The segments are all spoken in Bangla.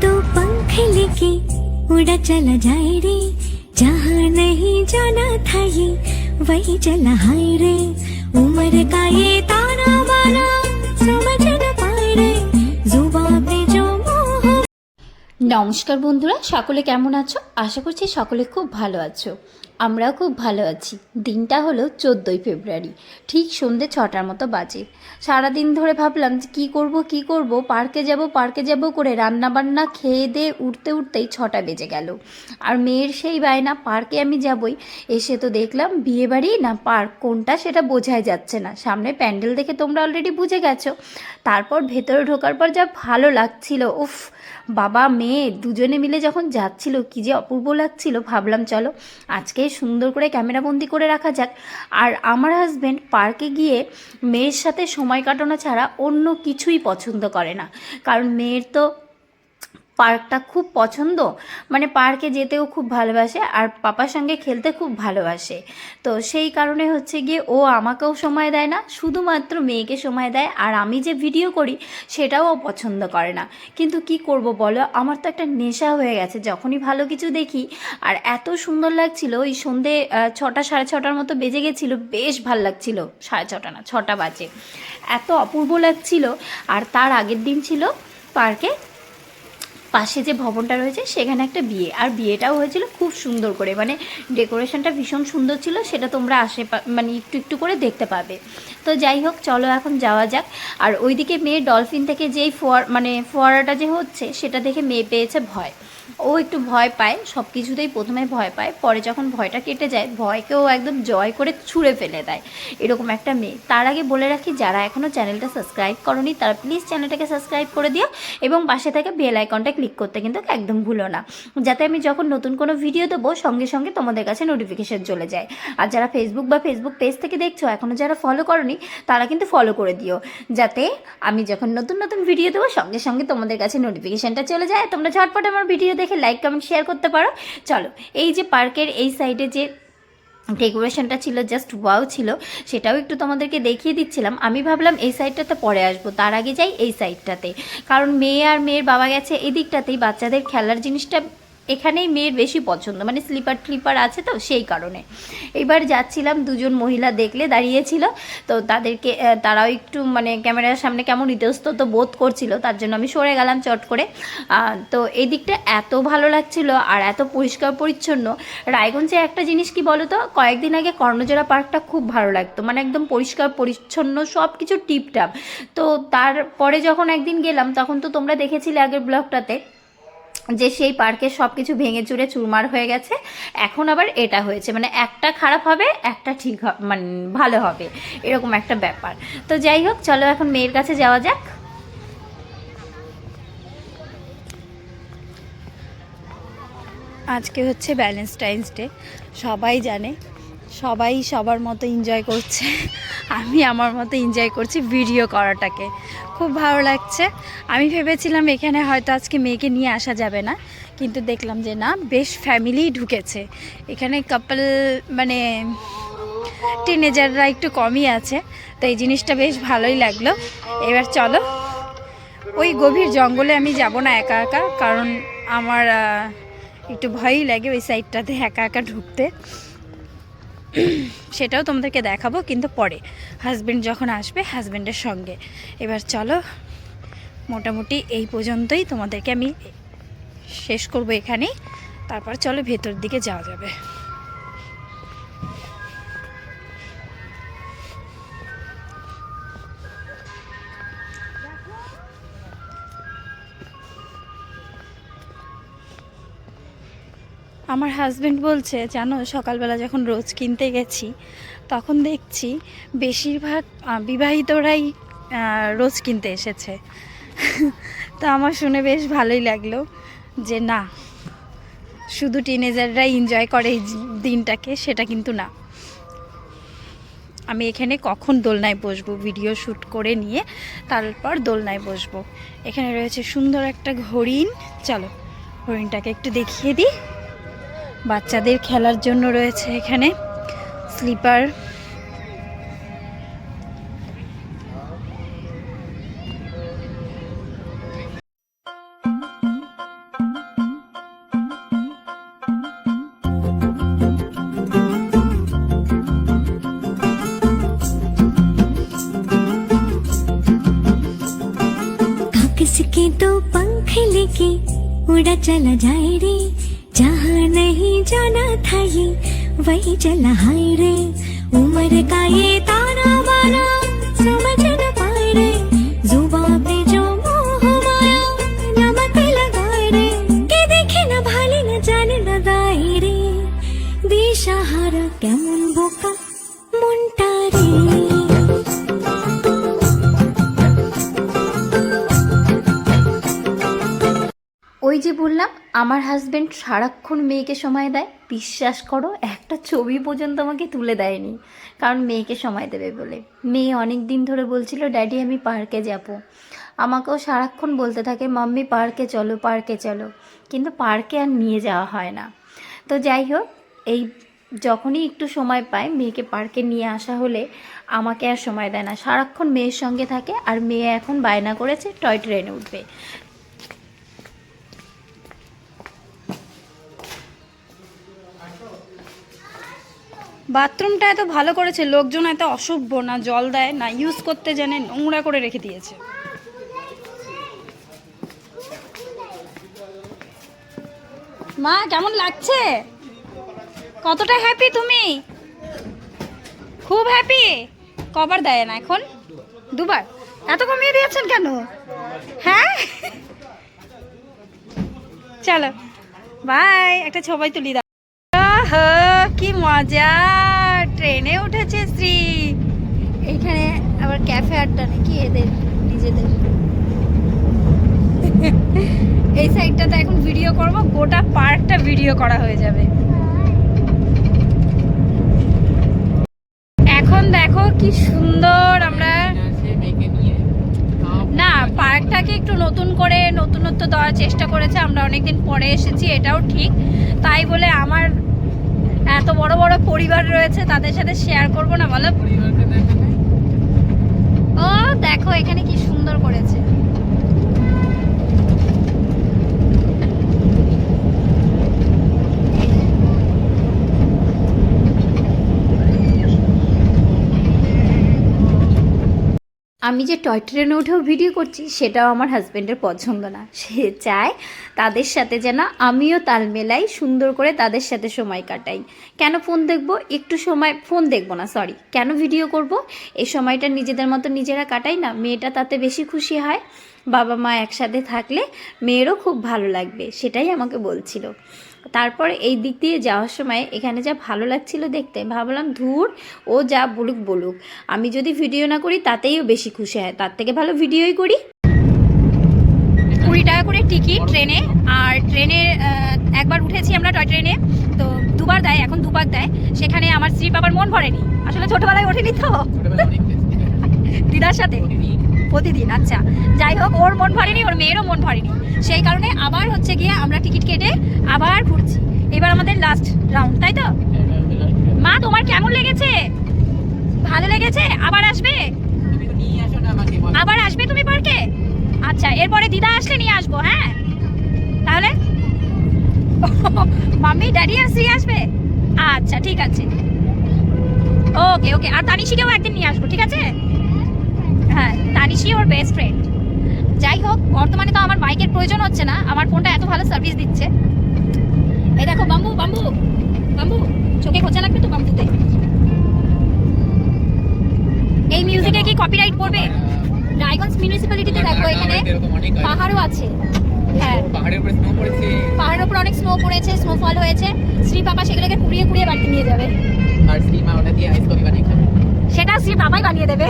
तो पंख लेके उड़ा चला जाए रे, जहाँ नहीं जाना था ये वही चला हाय रे। उम्र का ये ताना बाना समझ न पाए रे, जुबान पे जो मोह। নমস্কার বন্ধুরা, সকলে কেমন আছো? আশা করছি সকলে খুব ভালো আছো। আমরাও খুব ভালো আছি। দিনটা হলো 14ই ফেব্রুয়ারি, ঠিক সন্ধ্যে 6টার মতো বাজে। সারাদিন ধরে ভাবলাম যে কী করব, পার্কে যাব করে রান্নাবান্না খেয়ে দিয়ে উঠতেই 6টা বেজে গেল। আর মেয়ের সেই বায়না, পার্কে আমি যাবই। এসে তো দেখলাম বিয়েবাড়ি না পার্ক, কোনটা সেটা বোঝাই যাচ্ছে না। সামনে প্যান্ডেল দেখে তোমরা অলরেডি বুঝে গেছো। তারপর ভেতরে ঢোকার পর যা ভালো লাগছিল, উফ, বাবা মেয়ে দুজনে মিলে যখন যাচ্ছিল কি যে অপূর্ব লাগছিল। ভাবলাম চলো আজকে সুন্দর করে ক্যামেরাবন্দি করে রাখা যাক। আর আমার হাজব্যান্ড পার্কে গিয়ে মেয়ের সাথে সময় কাটানো ছাড়া অন্য কিছুই পছন্দ করে না, কারণ মেয়ের তো পার্কটা খুব পছন্দ, মানে পার্কে যেতেও খুব ভালোবাসে আর পাপার সঙ্গে খেলতে খুব ভালোবাসে। তো সেই কারণে হচ্ছে গিয়ে ও আমাকেও সময় দেয় না, শুধুমাত্র মেয়েকে সময় দেয়। আর আমি যে ভিডিও করি সেটাও ও পছন্দ করে না। কিন্তু কি করব বলো, আমার তো একটা নেশা হয়ে গেছে। যখনই ভালো কিছু দেখি, আর এত সুন্দর লাগছিল, ওই সন্ধে 6টা 6:30 মতো বেজে গেছিলো, বেশ ভাল লাগছিল। 6:30 না 6টা বাজে, এত অপূর্ব লাগছিল। আর তার আগের দিন ছিল পার্কে পাশে যে ভবনটা রয়েছে সেখানে একটা বিয়ে, আর বিয়েটাও হয়েছিল খুব সুন্দর করে, মানে ডেকোরেশনটা ভীষণ সুন্দর ছিল। সেটা তোমরা মানে একটু করে দেখতে পাবে। তো যাই হোক, চলো এখন যাওয়া যাক। আর ওইদিকে মেয়ে ডলফিন থেকে যেই ফোয়ারাটা যে হচ্ছে সেটা দেখে মেয়ে পেয়েছে ভয়। ও একটু ভয় পায়, সব কিছুতেই প্রথমে ভয় পায়, পরে যখন ভয়টা কেটে যায় ভয়কেও একদম জয় করে ছুঁড়ে ফেলে দেয়, এরকম একটা মেয়ে। তার আগে বলে রাখি, যারা এখনও চ্যানেলটা সাবস্ক্রাইব করনি তারা প্লিজ চ্যানেলটাকে সাবস্ক্রাইব করে দিও, এবং পাশে থেকে বেল আইকনটা ক্লিক করতে কিন্তু একদম ভুলো না, যাতে আমি যখন নতুন কোনো ভিডিও দেবো সঙ্গে সঙ্গে তোমাদের কাছে নোটিফিকেশন চলে যায়। আর যারা ফেসবুক পেজ থেকে দেখছো, এখনও যারা ফলো করনি তারা কিন্তু ফলো করে দিও, যাতে আমি যখন নতুন ভিডিও দেবো সঙ্গে সঙ্গে তোমাদের কাছে নোটিফিকেশানটা চলে যায়, তোমরা ঝটপট আমার ভিডিও দেখে লাইক কমেন্ট শেয়ার করতে পারো। চলো, এই যে পার্কের এই সাইডে যে ডেকোরেশনটা ছিল, জাস্ট ওয়াও ছিল, সেটাও একটু তোমাদেরকে দেখিয়ে দিচ্ছিলাম। আমি ভাবলাম এই সাইডটাতে পরে আসবো, তার আগে যাই এই সাইডটাতে, কারণ মেয়ে আর মেয়ের বাবা গেছে এই দিকটাতেই। বাচ্চাদের খেলার জিনিসটা এখানেই মেয়ের বেশি পছন্দ, মানে স্লিপার আছে তো সেই কারণে। এইবার যাচ্ছিলাম, দুজন মহিলা দেখলে দাঁড়িয়েছিল, তো তারাও একটু মানে ক্যামেরার সামনে কেমন ইতস্তত বোধ করছিল, তার জন্য আমি সরে গেলাম চট করে। তো এই দিকটা এত ভালো লাগছিল আর এত পরিষ্কার পরিচ্ছন্ন। রায়গঞ্জে একটা জিনিস কি বলো তো, কয়েকদিন আগে কর্ণজোড়া পার্কটা খুব ভালো লাগতো, মানে একদম পরিষ্কার পরিচ্ছন্ন, সব কিছু টিপটাপ। তো তারপরে যখন একদিন গেলাম তখন তো তোমরা দেখেছিলে আগের ব্লগটাতে যে সেই পার্কের সব কিছু ভেঙে চুরে চুরমার হয়ে গেছে। এখন আবার এটা হয়েছে, মানে একটা খারাপ হবে একটা ঠিক মানে ভালো হবে, এরকম একটা ব্যাপার। তো যাই হোক, চলো এখন মেয়ের কাছে যাওয়া যাক। আজকে হচ্ছে ভ্যালেন্টাইন্স ডে, সবাই জানে, সবাই সবার মতো এনজয় করছে। আমি আমার মতো এনজয় করছি ভিডিও করাটাকে, খুব ভালো লাগছে। আমি ভেবেছিলাম এখানে হয়তো আজকে মেয়েকে নিয়ে আসা যাবে না, কিন্তু দেখলাম যে না, বেশ ফ্যামিলি ঢুকেছে এখানে। কাপল মানে টিনেজাররা একটু কমই আছে, তো এই জিনিসটা বেশ ভালোই লাগলো। এবার চলো, ওই গভীর জঙ্গলে আমি যাব না একা একা, কারণ আমার একটু ভয়ই লাগে ওই সাইডটাতে একা একা ঢুকতে। সেটাও তোমাদেরকে দেখাবো, কিন্তু পরে হাজব্যান্ড যখন আসবে হাজব্যান্ডের সঙ্গে। এবার চলো, মোটামুটি এই পর্যন্তই তোমাদেরকে আমি শেষ করব এখানেই, তারপর চলো ভেতর দিকে যাওয়া যাবে। আমার হাজব্যান্ড বলছে, জানো সকালবেলা যখন রোজ কিনতে গেছি তখন দেখছি বেশিরভাগ বিবাহিতরাই রোজ কিনতে এসেছে। তো আমার শুনে বেশ ভালোই লাগলো যে না, শুধু টিনেজাররাই এনজয় করে এই দিনটাকে, সেটা কিন্তু না। আমি এখানে কখন দোলনায় বসবো ভিডিও শ্যুট করে নিয়ে তারপর দোলনায় বসবো। এখানে রয়েছে সুন্দর একটা হরিণ, চলো হরিণটাকে একটু দেখিয়ে দিই। বাচ্চাদের খেলার জন্য রয়েছে এখানে স্লিপার, उड़ा चला जाए रे जहाँ नहीं जाना था ये वही चला हाय रे उम्र का ये ताना बाना समझ न पाए रे जुबां पे जो मोह माया नमक लगाए रे के देखे न भाले न जाने न दाए रे दिशाहारा केमन बोका মনটা রে ওই যে বললাম আমার হাজবেন্ড সারাক্ষণ মেয়েকে সময় দেয়, বিশ্বাস করো একটা ছবি পর্যন্ত আমাকে তুলে দেয়নি, কারণ মেয়েকে সময় দেবে বলে। মেয়ে অনেক দিন ধরে বলছিল ড্যাডি আমি পার্কে যাব, আমাকেও সারাক্ষণ বলতে থাকে মাম্মি পার্কে চলো পার্কে চলো, কিন্তু পার্কে আর নিয়ে যাওয়া হয় না। তো যাই হোক, এই যখনই একটু সময় পায় মেয়েকে পার্কে নিয়ে আসা হলে আমাকে আর সময় দেয় না, সারাক্ষণ মেয়ের সঙ্গে থাকে। আর মেয়ে এখন বায়না করেছে টয় ট্রেনে উঠবে। বাথরুমটা এত ভালো করেছে, লোকজন এত অসভ্য, না জল দেয় না ইউজ করতে জানে, নোংরা করে রেখে দিয়েছে। মা কেমন লাগছে? কতটা হ্যাপি তুমি? খুব হ্যাপি। কবার দেয় না এখন? দুবার। এত কমিয়ে দিয়েছেন কেন? হ্যাঁ চলো বাই, একটা ছবি তুলি দাও। কি মজা, ট্রেনে উঠেছে শ্রী। এইখানে আবার ক্যাফে আড্ডা নাকি এদের নিজেদের। এই সাইডটাতে এখন ভিডিও করব, গোটা পার্কটা ভিডিও করা হয়ে যাবে। এখন দেখো কি সুন্দর আমরা, না পার্কটাকে একটু নতুন করে নতুনত্ব দেওয়ার চেষ্টা করেছে। আমরা অনেকদিন পরে এসেছি, এটাও ঠিক, তাই বলে আমার এত বড় বড় পরিবার রয়েছে, তাদের সাথে শেয়ার করব না বলো? ও দেখো এখানে কি সুন্দর করেছে। আমি যে টয় ট্রেনে উঠেও ভিডিও করছি সেটাও আমার হাজব্যান্ডের পছন্দ না, সে চায় তাদের সাথে যেন আমিও তাল মেলাই, সুন্দর করে তাদের সাথে সময় কাটাই। কেন ফোন দেখবো, একটু সময় ফোন দেখবো না, সরি, কেন ভিডিও করব? এই সময়টা নিজেদের মতো নিজেরা কাটাই না, মেয়েটা তাতে বেশি খুশি হয়। বাবা মা একসাথে থাকলে মেয়েরও খুব ভালো লাগবে, সেটাই আমাকে বলছিল। তারপর এই দিক দিয়ে যাওয়ার সময় এখানে যা ভালো লাগছিল দেখতে, ভাবলাম ধুর ও যা বলুক বলুক, আমি যদি ভিডিও না করি তাতেইও বেশি খুশি হয়, তার থেকে ভালো ভিডিওই করি। 20 টাকা করে টিকিট ট্রেনে, আর ট্রেনে একবার উঠেছি আমরা টয় ট্রেনে, তো দুবার দেয়, এখন দুবার দেয়। সেখানে আমার শ্রী বাবার মন ভরেনি, আসলে ছোটবেলায় ওঠেনি তো দিদার সাথে প্রতিদিন। আচ্ছা যাই হোক, ওর মন ভরেনি, ওর মেয়েরও মন ভরেনি, সেই কারণে আবার হচ্ছে গিয়ে আমরা টিকিট কেটে আবার ঘুরছি। এবার আমাদের লাস্ট রাউন্ড, তাই তো? মা তোমার কেমন লেগেছে? ভালো লেগেছে? আবার আসবে? আবার আসবে তুমি পার্কে? আচ্ছা এরপরে দিদা আসলে নিয়ে আসবো। হ্যাঁ তাহলে মাম্মি ড্যাডি আর শ্রী আসবে? আচ্ছা ঠিক আছে, ওকে ওকে। আর তানিশিকেও একদিন নিয়ে আসবো, ঠিক আছে? হ্যাঁ তানিশি ওর বেস্ট ফ্রেন্ড। যাই হোক, বর্তমানে তো আমার বাইকের প্রয়োজন হচ্ছে না, আমার ফোনটা এত ভালো সার্ভিস দিচ্ছে। এই দেখো বাম্বু বাম্বু বাম্বু, চোখে খোঁচা লাগবে তো বাম্বুতে। এই মিউজিকে কি কপিরাইট পড়বে? রায়গঞ্জ মিউনিসিপ্যালিটিতে দেখো এখানে পাহাড়ও আছে। হ্যাঁ পাহাড়ের উপর অনেক স্নো পড়েছে, স্নোফল হয়েছে। শ্রী বাবা সেগুলোকে কুড়িয়ে কুড়িয়ে বাড়িতে নিয়ে যাবে, আর শ্রী মা ওটা দিয়ে আইস কফি বানিয়ে খাবে। সেটা শ্রী বাবাই বানিয়ে দেবে।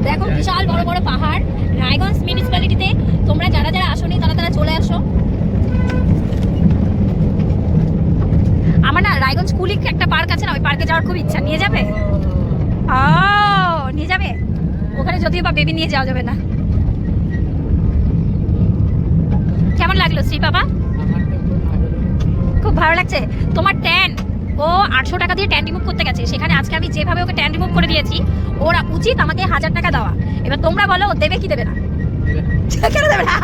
দেখো বিশাল বড় বড় পাহাড় রায়গঞ্জ মিউনিসিপ্যালিটিতে। তোমরা যারা যারা আসোনি তারা তারা চলে আসো। আমার না রায়গঞ্জ কুলিক একটা পার্ক আছে না, ওই পার্কে যাওয়ার খুব ইচ্ছা। নিয়ে যাবে? ও নিয়ে যাবে। ওখানে যদিও বা বেবি নিয়ে যাওয়া যাবে না। কেমন লাগলো শ্রী বাবা? খুব ভালো লাগছে। তোমার ট্যান, ও 800 টাকা দিয়ে ট্যান রিমুভ করতে গেছে, সেখানে আজকে আমি যেভাবে ওকে ট্যান রিমুভ করে দিয়েছি, ওরা উচিত আমাকে 1000 টাকা দেওয়া। এবার তোমরা বলো ও দেবে কি দেবে না? কেন দেবে না?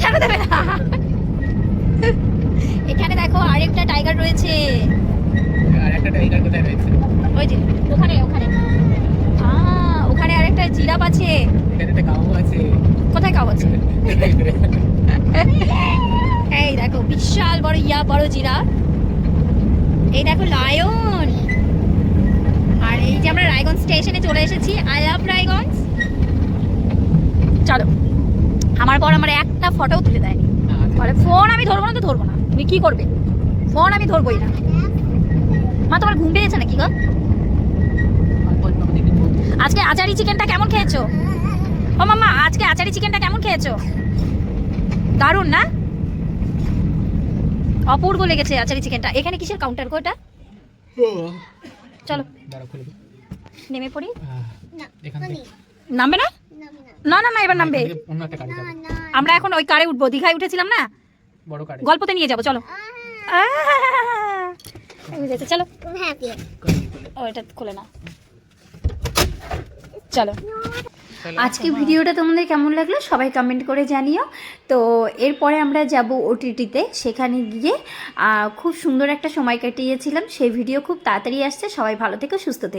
কেন দেবে না? এখানে দেখো আরেকটা টাইগার রয়েছে। আরেকটা টাইগার কোথায় রয়েছে? ওই যে ওখানে ওখানে ওখানে আরেকটা জিরাফ আছে। এখানে একটা কাউ আছে। কোথায় কাউ আছে? বড় জিরাফ, এই দেখো লায়ন, আর এই যে আমরা রায়গঞ্জ স্টেশনে চলে এসেছি। I love Raiganj. চলো, আমার পর আমার একটা ফটোও তুলে দেয়নি। বলে ফোন আমি ধরবো না তো ধরবো না। তুমি কি করবে? ফোন আমি ধরবোই না। মা তোমার ঘুম পেয়েছে নাকি গো? আজকে আচারি চিকেনটা কেমন খেয়েছো? ও মাম্মা, আজকে আচারি চিকেনটা কেমন খেয়েছো? দারুণ না? অপূর্ব লেগেছে আচারি চিকেনটা। এখানে কিসের কাউন্টার গো এটা? চলো নেমে পড়ি। নামবে না? না না না, এবার নামবে। আমরা এখন ওই কারে উঠবো, দীঘায় উঠেছিলাম না, বড় কারে গল্পতে নিয়ে যাবো। চলো চলো, ও এটা খুলে না। চলো, আজকে ভিডিওটা তোমাদের কেমন লাগলো সবাই কমেন্ট করে জানিও। তো এরপরে আমরা যাব ওটিটিতে, সেখানে গিয়ে খুব সুন্দর একটা সময় কাটিয়েছিলাম, সেই ভিডিও খুব তাড়াতাড়ি আসছে। সবাই ভালো থেকো, সুস্থ থেকো।